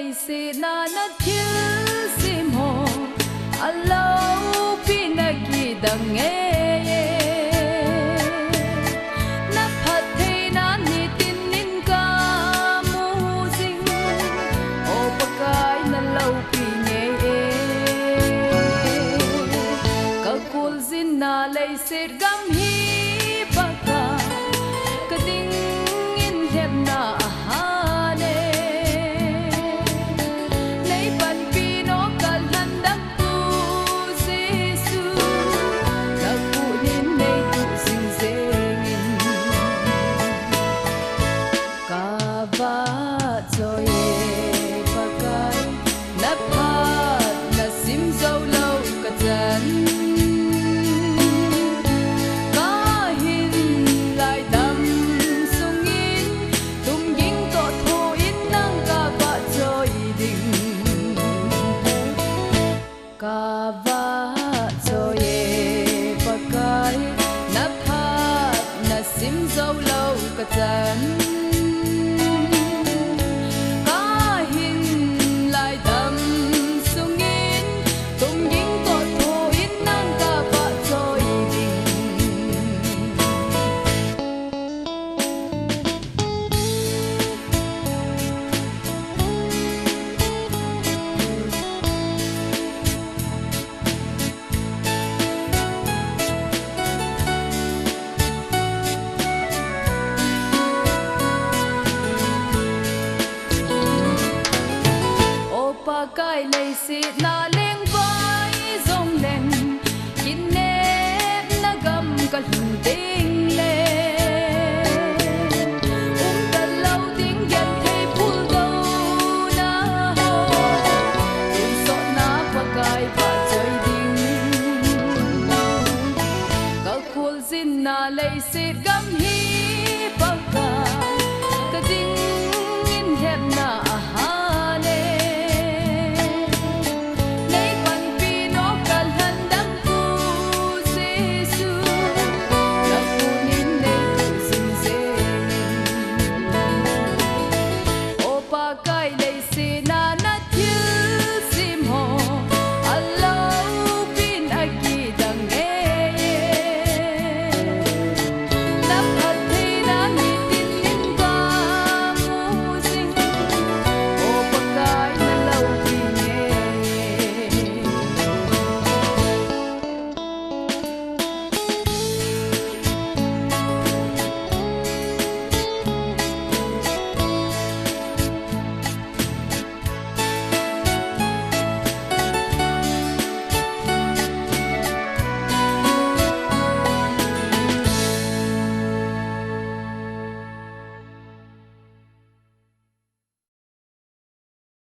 lei se na na thil sim ho alo pinaki dang e na phat thei na ni tin nin ka mu sing o pakai na lo pi nge ka kul zin na lei se gam hi baka ka ding in hem na sim zo lâu cả chân có hình lại đầm sung in tung những cột thô ít nắng cả vợ rồi cái lei si na leng vai zong leng kin nep na gam ka hin ting le ta lâu tiếng gen thei phul do na ho ui so na pa kai pa choi ding ka khul zin na lei si gam hi